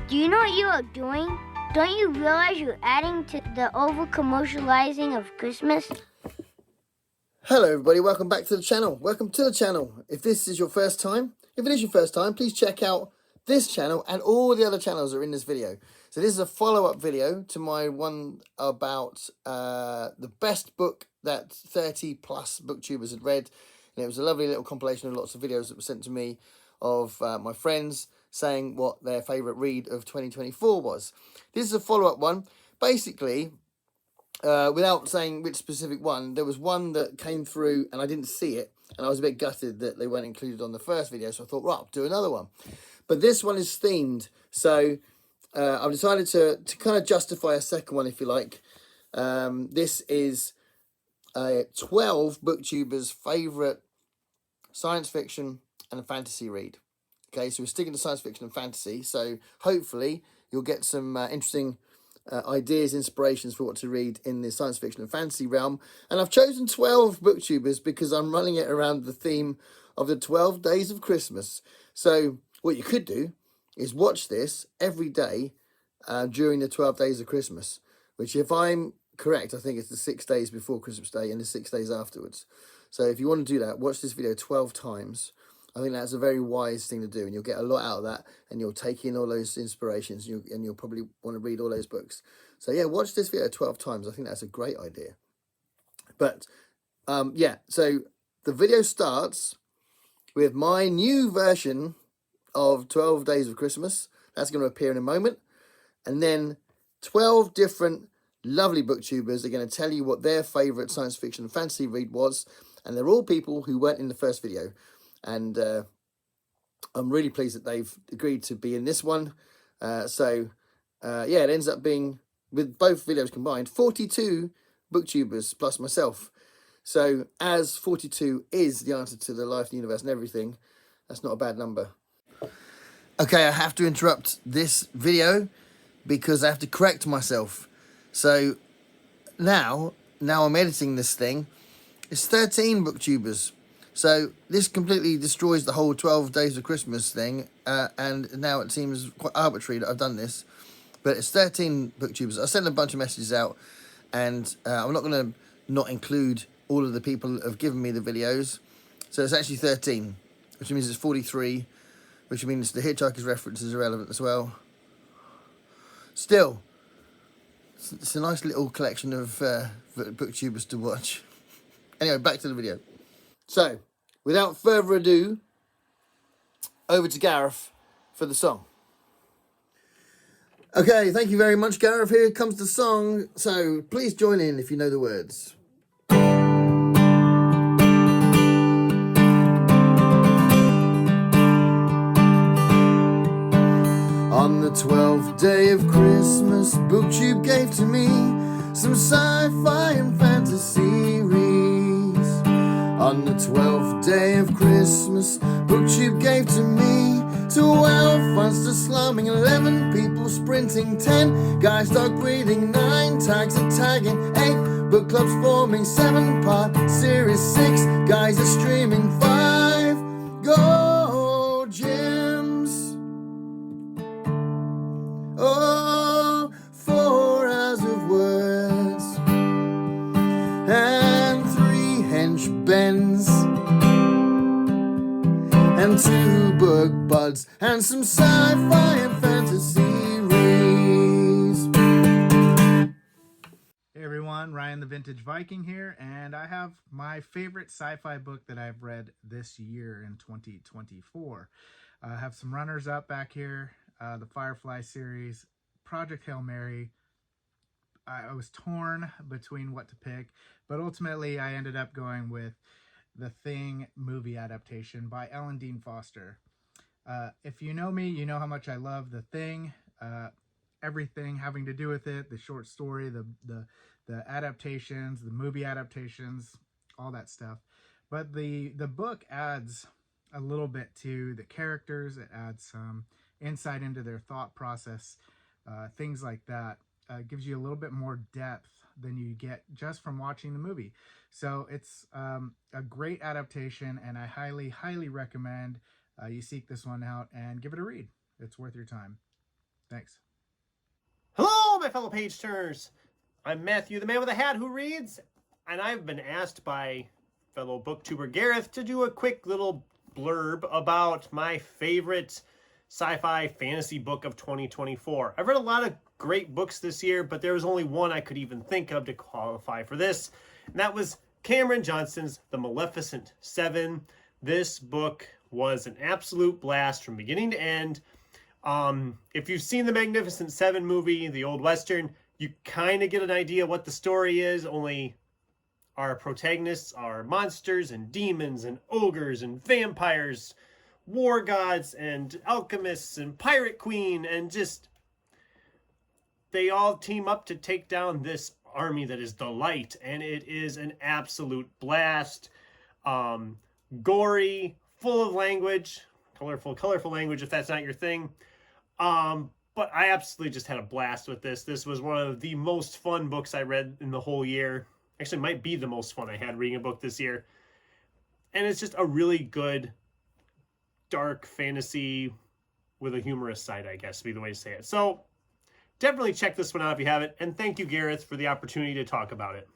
Do you know what you are doing? Don't you realize you're adding to the over-commercializing of Christmas? Hello everybody, welcome back to the channel. Welcome to the channel. If this is your first time, if it is your first time, please check out this channel and all the other channels that are in this video. So this is a follow-up video to my one about the best book that 30 plus booktubers had read. And it was a lovely little compilation of lots of videos that were sent to me of my friends saying what their favourite read of 2024 was. This is a follow-up one. Basically, without saying which specific one, there was one that came through and I didn't see it, and I was a bit gutted that they weren't included on the first video, so I thought, right, I'll do another one. But this one is themed, so I've decided to kind of justify a second one, if you like. This is 12 booktubers' favourite science fiction and fantasy read. Okay, so we're sticking to science fiction and fantasy, so hopefully you'll get some interesting ideas, inspirations for what to read in the science fiction and fantasy realm. And I've chosen 12 booktubers because I'm running it around the theme of the 12 days of Christmas. So what you could do is watch this every day during the 12 days of Christmas, which, if I'm correct, I think it's the 6 days before Christmas Day and the 6 days afterwards. So if you want to do that, watch this video 12 times. I think that's a very wise thing to do, and you'll get a lot out of that, and you'll take in all those inspirations, and you'll probably want to read all those books. So yeah, watch this video 12 times. I think that's a great idea. But yeah, so the video starts with my new version of 12 Days of Christmas. That's going to appear in a moment. And then 12 different lovely booktubers are going to tell you what their favourite science fiction and fantasy read was. And they're all people who weren't in the first video. And I'm really pleased that they've agreed to be in this one. Yeah, it ends up being, with both videos combined, 42 booktubers plus myself. So as 42 is the answer to the life, the universe and everything, that's not a bad number. Okay, I have to interrupt this video because I have to correct myself. So now I'm editing this thing. It's 13 booktubers. So this completely destroys the whole 12 Days of Christmas thing, and now it seems quite arbitrary that I've done this. But it's 13 booktubers. I sent a bunch of messages out, and I'm not going to not include all of the people that have given me the videos. So it's actually 13, which means it's 43, which means the Hitchhiker's reference is irrelevant as well. Still, it's a nice little collection of booktubers to watch. Anyway, back to the video. So, without further ado, over to Gareth for the song. Okay, thank you very much, Gareth. Here comes the song. So, please join in if you know the words. On the 12th day of Christmas, Booktube gave to me some sci-fi and fantasy reads. On the 12th day of Christmas, Booktube gave to me 12 funsters slumming, 11 people sprinting, 10 guys dog breathing, 9 tags are tagging, 8 book clubs forming, 7-part series, 6 guys are streaming, 5 gold gems. Oh, 4 hours of words and 3 hench bends and 2 bookbuds and some sci-fi and fantasy reads. Hey everyone, Ryan the Vintage Viking here, and I have my favorite sci-fi book that I've read this year in 2024. I have some runners up back here. The Firefly series, Project Hail Mary. I was torn between what to pick, but ultimately I ended up going with The Thing movie adaptation by Ellen Dean Foster. If you know me, you know how much I love The Thing, everything having to do with it, the short story, the adaptations, the movie adaptations, all that stuff. But the book adds a little bit to the characters. It adds some insight into their thought process, things like that. Gives you a little bit more depth than you get just from watching the movie. So it's a great adaptation, and I highly recommend you seek this one out and give it a read. It's worth your time. Thanks. Hello, my fellow page turners. I'm Matthew, the man with a hat who reads, and I've been asked by fellow booktuber Gareth to do a quick little blurb about my favorite sci-fi fantasy book of 2024. I've read a lot of great books this year, but there was only one I could even think of to qualify for this, and that was Cameron Johnston's The Maleficent Seven. This book was an absolute blast from beginning to end. If you've seen the Magnificent Seven movie, the old Western, you kind of get an idea what the story is, only our protagonists are monsters and demons and ogres and vampires, war gods and alchemists and pirate queen, and just they all team up to take down this army that is the light, and it is an absolute blast. Gory, full of language, colorful language if that's not your thing. But I absolutely just had a blast with this. This was one of the most fun books I read in the whole year. Actually, might be the most fun I had reading a book this year. And it's just a really good, dark fantasy with a humorous side, I guess, would be the way to say it. So definitely check this one out if you haven't. And thank you, Gareth, for the opportunity to talk about it.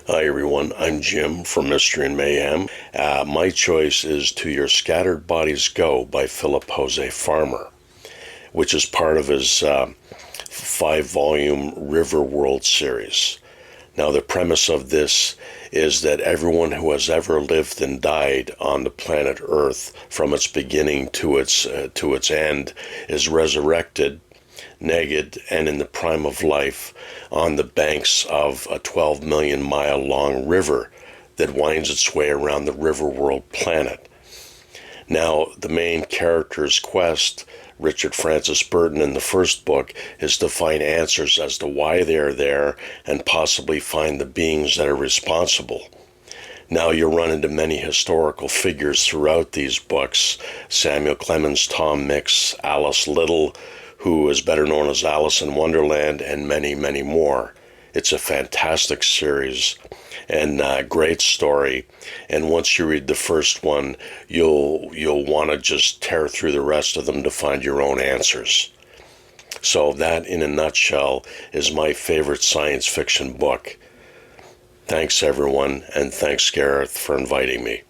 Hi everyone, I'm Jim from Mystery and Mayhem. My choice is To Your Scattered Bodies Go by Philip Jose Farmer, which is part of his 5-volume River World series. Now the premise of this is that everyone who has ever lived and died on the planet Earth from its beginning to its end is resurrected naked and in the prime of life on the banks of a 12 million mile long river that winds its way around the river world planet. Now, the main character's quest, Richard Francis Burton in the first book, is to find answers as to why they're there and possibly find the beings that are responsible. Now you'll run into many historical figures throughout these books: Samuel Clemens, Tom Mix, Alice Little, who is better known as Alice in Wonderland, and many, many more. It's a fantastic series and a great story. And once you read the first one, you'll want to just tear through the rest of them to find your own answers. So that, in a nutshell, is my favorite science fiction book. Thanks, everyone, and thanks, Gareth, for inviting me.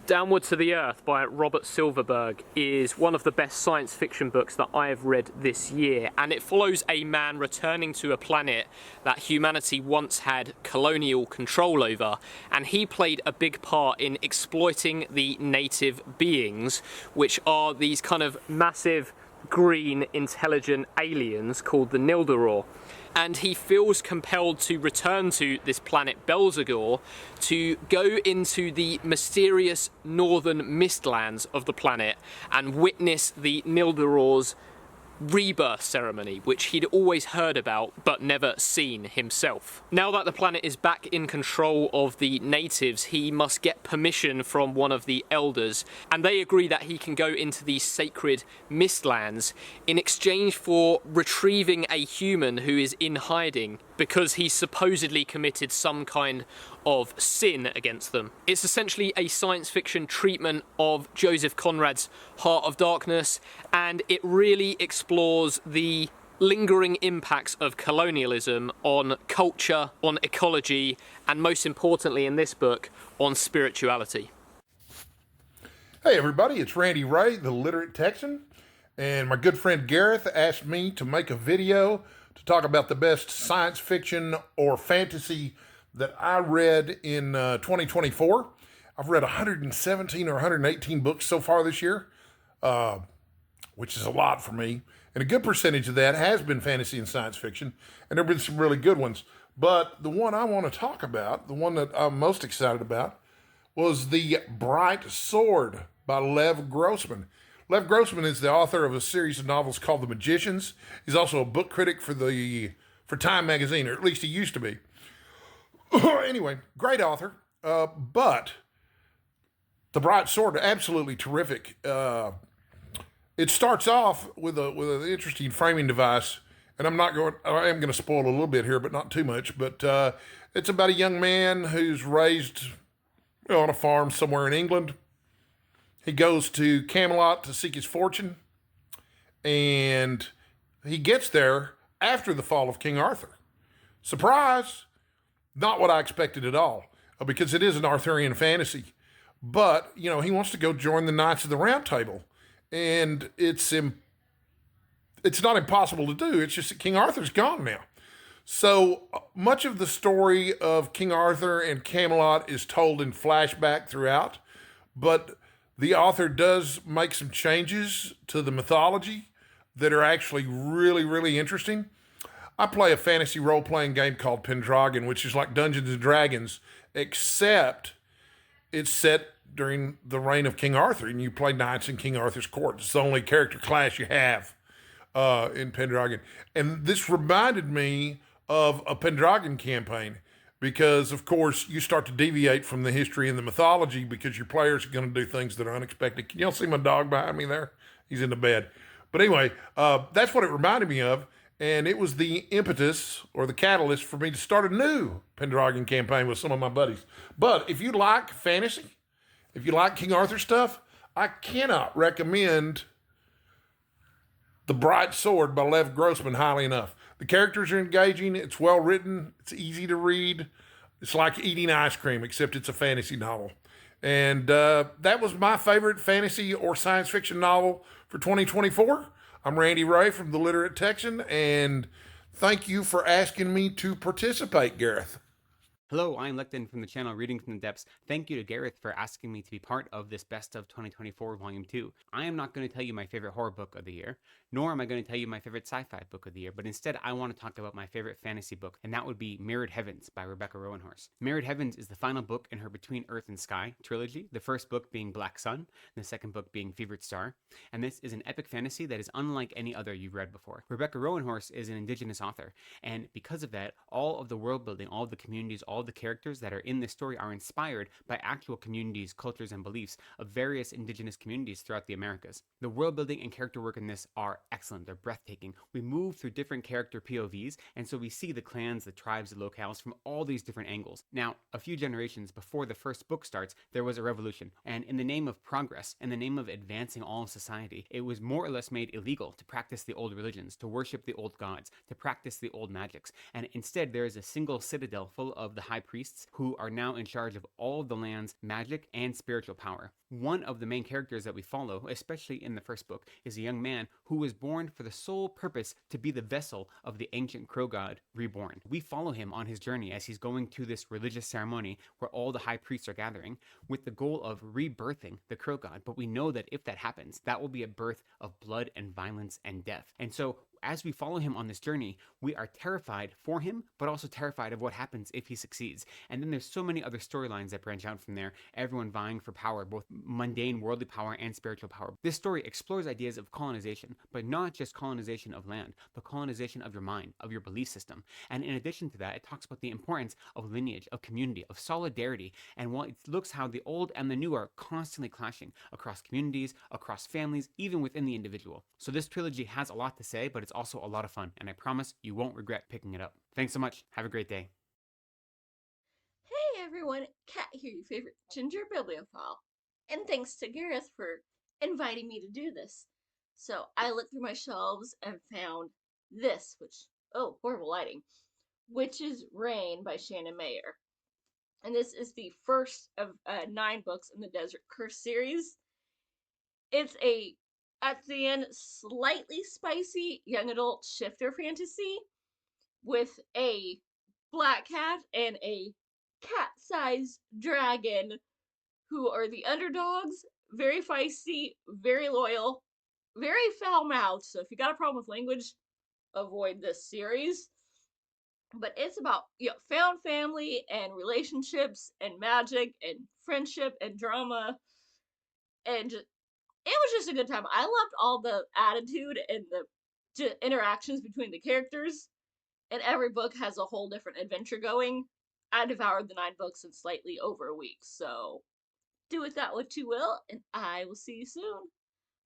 Downward to the Earth by Robert Silverberg is one of the best science fiction books that I have read this year, and it follows a man returning to a planet that humanity once had colonial control over, and he played a big part in exploiting the native beings, which are these kind of massive green intelligent aliens called the Nildoror. And he feels compelled to return to this planet Belzegor to go into the mysterious northern mistlands of the planet and witness the Nildoror's rebirth ceremony, which he'd always heard about but never seen himself. Now that the planet is back in control of the natives, he must get permission from one of the elders, and they agree that he can go into these sacred mistlands in exchange for retrieving a human who is in hiding because he supposedly committed some kind of sin against them. It's essentially a science fiction treatment of Joseph Conrad's Heart of Darkness, and it really explores the lingering impacts of colonialism on culture, on ecology, and most importantly in this book, on spirituality. Hey everybody, it's Randy Ray, the Literate Texan, and my good friend Gareth asked me to make a video to talk about the best science fiction or fantasy that I read in 2024. I've read 117 or 118 books so far this year, which is a lot for me. And a good percentage of that has been fantasy and science fiction, and there have been some really good ones. But the one I want to talk about, the one that I'm most excited about, was The Bright Sword by Lev Grossman. Lev Grossman is the author of a series of novels called The Magicians. He's also a book critic for Time magazine, or at least he used to be. Anyway, great author, but The Bright Sword, absolutely terrific. It starts off with an interesting framing device, and I am going to spoil a little bit here, but not too much. But it's about a young man who's raised on a farm somewhere in England. He goes to Camelot to seek his fortune, and he gets there after the fall of King Arthur. Surprise! Not what I expected at all, because it is an Arthurian fantasy. But, you know, he wants to go join the Knights of the Round Table, and it's not impossible to do. It's just that King Arthur's gone now. So much of the story of King Arthur and Camelot is told in flashback throughout, but the author does make some changes to the mythology that are actually really, really interesting. I play a fantasy role-playing game called Pendragon, which is like Dungeons & Dragons, except it's set during the reign of King Arthur, and you play knights in King Arthur's court. It's the only character class you have in Pendragon. And this reminded me of a Pendragon campaign because, of course, you start to deviate from the history and the mythology because your players are going to do things that are unexpected. Can y'all see my dog behind me there? He's in the bed. But anyway, that's what it reminded me of. And it was the impetus or the catalyst for me to start a new Pendragon campaign with some of my buddies. But if you like fantasy, if you like King Arthur stuff, I cannot recommend The Bright Sword by Lev Grossman highly enough. The characters are engaging. It's well written. It's easy to read. It's like eating ice cream, except it's a fantasy novel. And that was my favorite fantasy or science fiction novel for 2024. I'm Randy Ray from The Literate Texan, and thank you for asking me to participate, Gareth. Hello, I'm Lecton from the channel Reading from the Depths. Thank you to Gareth for asking me to be part of this Best of 2024 Volume 2. I am not going to tell you my favorite horror book of the year, nor am I going to tell you my favorite sci-fi book of the year, but instead I want to talk about my favorite fantasy book, and that would be Mirrored Heavens by Rebecca Rowanhorse. Mirrored Heavens is the final book in her Between Earth and Sky trilogy, the first book being Black Sun, and the second book being Fevered Star, and this is an epic fantasy that is unlike any other you've read before. Rebecca Rowanhorse is an indigenous author, and because of that, all of the world building, all of the communities, all of the characters that are in this story are inspired by actual communities, cultures, and beliefs of various indigenous communities throughout the Americas. The world building and character work in this are excellent. They're breathtaking. We move through different character POVs, and so we see the clans, the tribes, the locales from all these different angles. Now, a few generations before the first book starts, there was a revolution, and in the name of progress, in the name of advancing all of society, it was more or less made illegal to practice the old religions, to worship the old gods, to practice the old magics, and instead there is a single citadel full of the high priests who are now in charge of all of the land's magic and spiritual power. One of the main characters that we follow, especially in the first book, is a young man who was born for the sole purpose to be the vessel of the ancient crow god reborn. We follow him on his journey as he's going to this religious ceremony where all the high priests are gathering with the goal of rebirthing the crow god. But we know that if that happens, that will be a birth of blood and violence and death. And so as we follow him on this journey, we are terrified for him, but also terrified of what happens if he succeeds. And then there's so many other storylines that branch out from there, everyone vying for power, both mundane, worldly power and spiritual power. This story explores ideas of colonization, but not just colonization of land, but colonization of your mind, of your belief system. And in addition to that, it talks about the importance of lineage, of community, of solidarity, and while it looks how the old and the new are constantly clashing across communities, across families, even within the individual. So this trilogy has a lot to say, but it's also a lot of fun, and I promise you won't regret picking it up. Thanks so much. Have a great day. Hey everyone, Kat here, your favorite ginger bibliophile. And thanks to Gareth for inviting me to do this. So I looked through my shelves and found this, which, oh, horrible lighting, Witch's Reign by Shannon Mayer. And this is the first of 9 books in the Desert Curse series. It's a, at the end, slightly spicy young adult shifter fantasy with a black cat and a cat-sized dragon who are the underdogs, very feisty, very loyal, very foul-mouthed, so if you got a problem with language, avoid this series. But it's about, you know, found family and relationships and magic and friendship and drama, and just, it was just a good time. I loved all the attitude and the interactions between the characters, and every book has a whole different adventure going. I devoured the 9 books in slightly over a week, so do with that what you will, and I will see you soon.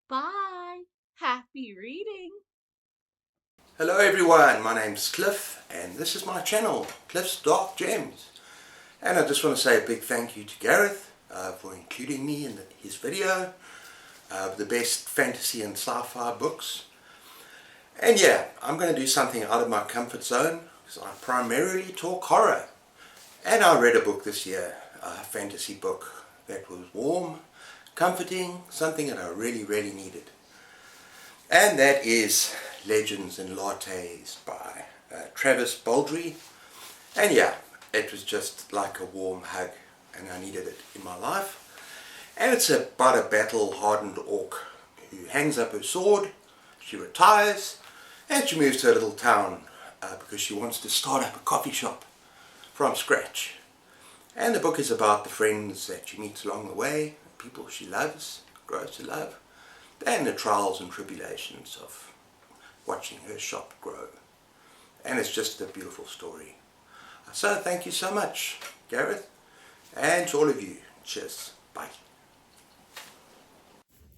Bye! Happy reading! Hello everyone, my name's Cliff, and this is my channel, Cliff's Dark Gems. And I just want to say a big thank you to Gareth for including me in his video, the best fantasy and sci-fi books. And yeah, I'm going to do something out of my comfort zone, because I primarily talk horror. And I read a book this year, a fantasy book that was warm, comforting, something that I really, really needed. And that is Legends and Lattes by Travis Baldry. And yeah, it was just like a warm hug, and I needed it in my life. And it's about a battle-hardened orc who hangs up her sword, she retires, and she moves to a little town because she wants to start up a coffee shop from scratch. And the book is about the friends that she meets along the way, people she loves, grows to love, and the trials and tribulations of watching her shop grow. And it's just a beautiful story. So thank you so much, Gareth, and to all of you. Cheers. Bye.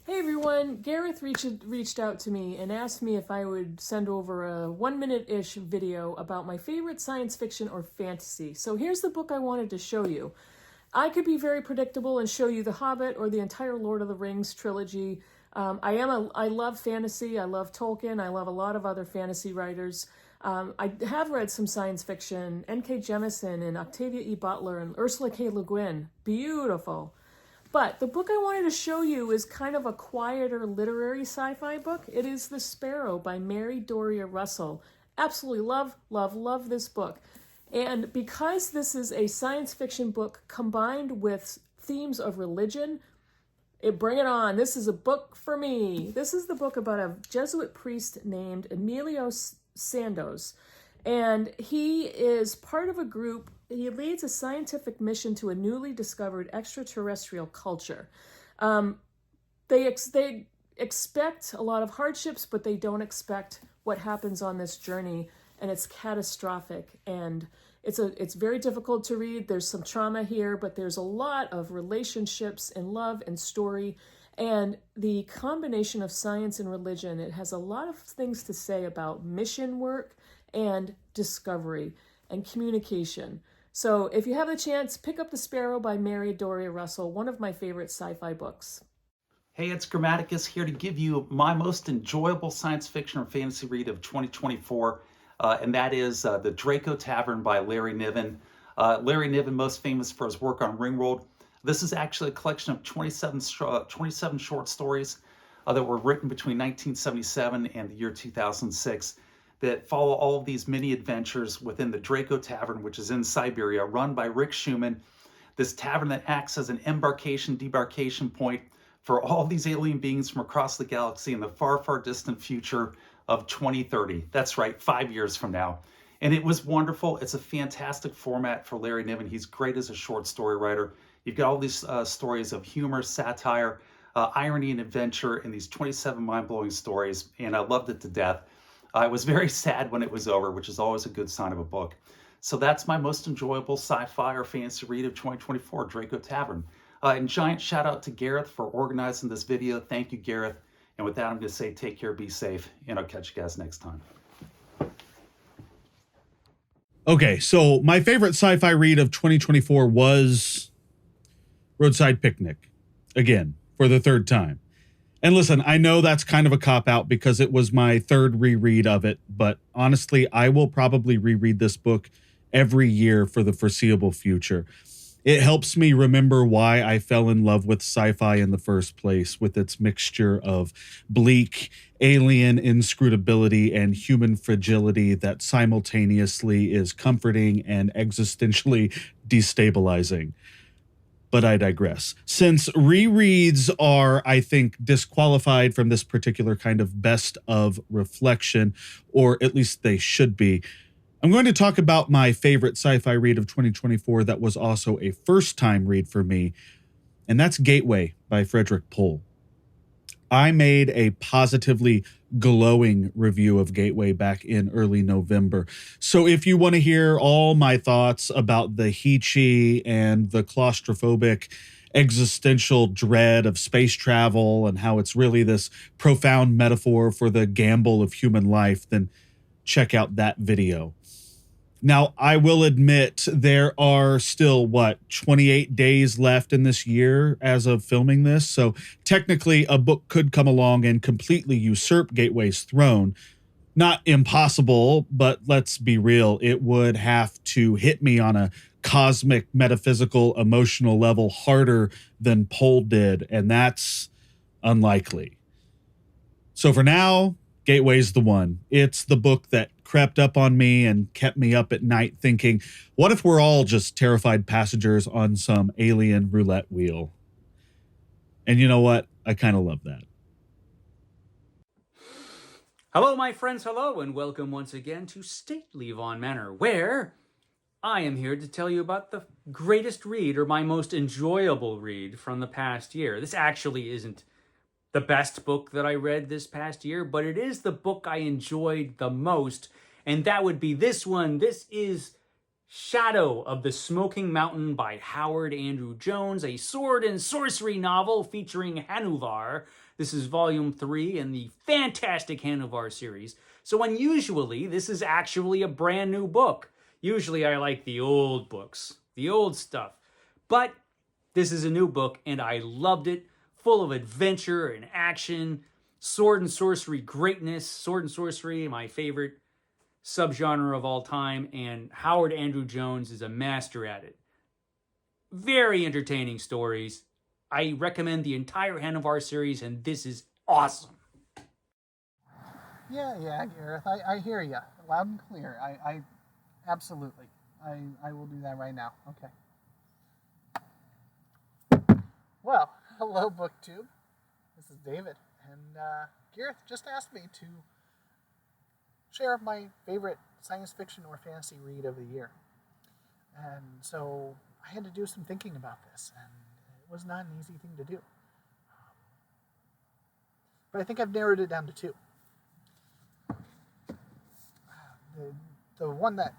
Hey everyone, Gareth reached out to me and asked me if I would send over a 1-minute-ish video about my favorite science fiction or fantasy. So here's the book I wanted to show you. I could be very predictable and show you The Hobbit or the entire Lord of the Rings trilogy. I love fantasy, I love Tolkien, I love a lot of other fantasy writers. I have read some science fiction, N.K. Jemisin and Octavia E. Butler and Ursula K. Le Guin. Beautiful. But the book I wanted to show you is kind of a quieter literary sci-fi book. It is The Sparrow by Mary Doria Russell. Absolutely love this book. And because this is a science fiction book combined with themes of religion, bring it on. This is a book for me. This is the book about a Jesuit priest named Emilio Sandoz. And he is part of a group. He leads a scientific mission to a newly discovered extraterrestrial culture. They expect a lot of hardships, but they don't expect what happens on this journey, and it's catastrophic. And it's very difficult to read. There's some trauma here, but there's a lot of relationships and love and story. And the combination of science and religion, it has a lot of things to say about mission work and discovery and communication. So if you have the chance, pick up The Sparrow by Mary Doria Russell, one of my favorite sci-fi books. Hey, it's Grammaticus here to give you my most enjoyable science fiction or fantasy read of 2024, and that is The Draco Tavern by Larry Niven. Larry Niven, most famous for his work on Ringworld. This is actually a collection of 27 short stories that were written between 1977 and the year 2006. That follow all of these mini adventures within the Draco Tavern, which is in Siberia, run by Rick Schumann. This tavern that acts as an debarkation point for all these alien beings from across the galaxy in the far, far distant future of 2030. That's right, 5 years from now. And it was wonderful. It's a fantastic format for Larry Niven. He's great as a short story writer. You've got all these stories of humor, satire, irony, and adventure in these 27 mind-blowing stories, and I loved it to death. I was very sad when it was over, which is always a good sign of a book. So that's my most enjoyable sci-fi or fantasy read of 2024, Draco Tavern. And giant shout out to Gareth for organizing this video. Thank you, Gareth. And with that, I'm going to say take care, be safe, and I'll catch you guys next time. Okay, so my favorite sci-fi read of 2024 was Roadside Picnic, again, for the third time. And listen, I know that's kind of a cop-out because it was my third reread of it, but honestly, I will probably reread this book every year for the foreseeable future. It helps me remember why I fell in love with sci-fi in the first place, with its mixture of bleak, alien inscrutability and human fragility that simultaneously is comforting and existentially destabilizing. But I digress. Since rereads are, I think, disqualified from this particular kind of best of reflection, or at least they should be, I'm going to talk about my favorite sci-fi read of 2024 that was also a first-time read for me, and that's Gateway by Frederick Pohl. I made a positively glowing review of Gateway back in early November. So if you want to hear all my thoughts about the heechy and the claustrophobic existential dread of space travel and how it's really this profound metaphor for the gamble of human life, then check out that video. Now, I will admit there are still, 28 days left in this year as of filming this. So technically a book could come along and completely usurp Gateway's throne. not impossible, but let's be real, it would have to hit me on a cosmic, metaphysical, emotional level harder than Pole did, and that's unlikely. So for now, Gateway's the one. It's the book that crept up on me and kept me up at night thinking, what if we're all just terrified passengers on some alien roulette wheel? And you know what? I kind of love that. Hello, my friends, hello, and welcome once again to Stately Von Manor, where I am here to tell you about the greatest read, or my most enjoyable read from the past year. This actually isn't the best book that I read this past year, but it is the book I enjoyed the most, and that would be this one. This is Shadow of the Smoking Mountain by Howard Andrew Jones, a sword and sorcery novel featuring Hanuvar. This is volume 3 in the fantastic Hanuvar series. So unusually, this is actually a brand new book. Usually I like the old books, the old stuff. But this is a new book, and I loved it. Full of adventure and action, sword and sorcery greatness. Sword and sorcery, my favorite subgenre of all time, and Howard Andrew Jones is a master at it. Very entertaining stories. I recommend the entire Hanuvar series, and this is awesome. Yeah, Gareth, I hear you loud and clear. I absolutely. I will do that right now. Okay. Well, hello, BookTube. This is David, and Gareth just asked me to share my favorite science fiction or fantasy read of the year. And so I had to do some thinking about this, and it was not an easy thing to do. But I think I've narrowed it down to 2. The one that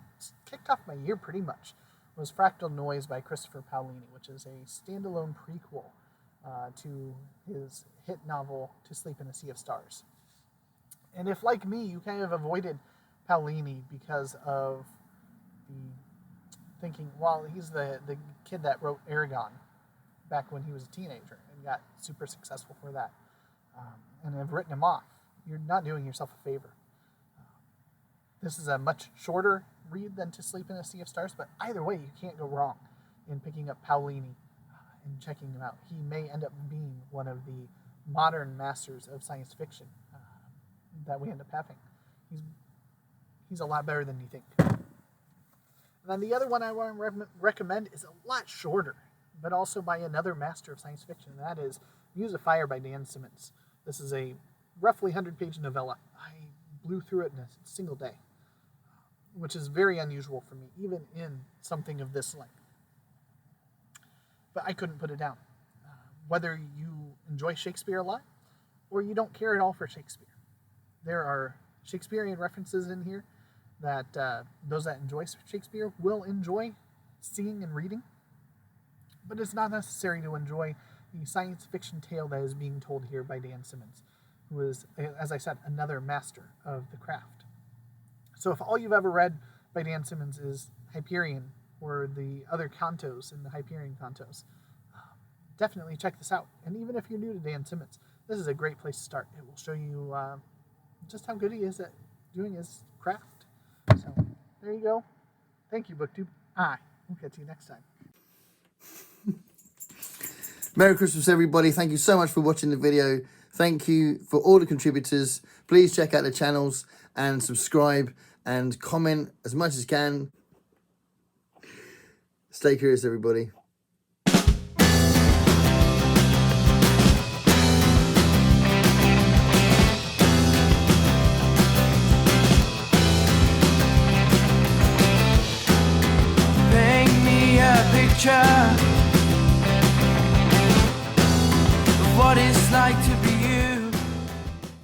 kicked off my year pretty much was Fractal Noise by Christopher Paolini, which is a standalone prequel to his hit novel To Sleep in a Sea of Stars. And if, like me, you kind of avoided Paolini because of the thinking, well, he's the kid that wrote Aragon back when he was a teenager and got super successful for that, and have written him off, you're not doing yourself a favor. This is a much shorter read than To Sleep in a Sea of Stars, but either way, you can't go wrong in picking up Paolini and checking him out. He may end up being one of the modern masters of science fiction that we end up having. He's a lot better than you think. And then the other one I want to recommend is a lot shorter, but also by another master of science fiction, and that is Muse of Fire by Dan Simmons. This is a roughly 100-page novella. I blew through it in a single day, which is very unusual for me, even in something of this length. But I couldn't put it down. Whether you enjoy Shakespeare a lot, or you don't care at all for Shakespeare, there are Shakespearean references in here that those that enjoy Shakespeare will enjoy seeing and reading, but it's not necessary to enjoy the science fiction tale that is being told here by Dan Simmons, who is, as I said, another master of the craft. So if all you've ever read by Dan Simmons is Hyperion or the other cantos in the Hyperion cantos, definitely check this out. And even if you're new to Dan Simmons, this is a great place to start. It will show you just how good he is at doing his craft. So there you go. Thank you, BookTube. We'll catch you next time. Merry Christmas, everybody. Thank you so much for watching the video. Thank you for all the contributors. Please check out the channels and subscribe and comment as much as you can. Stay curious, everybody. Paint me a picture of what it's like to be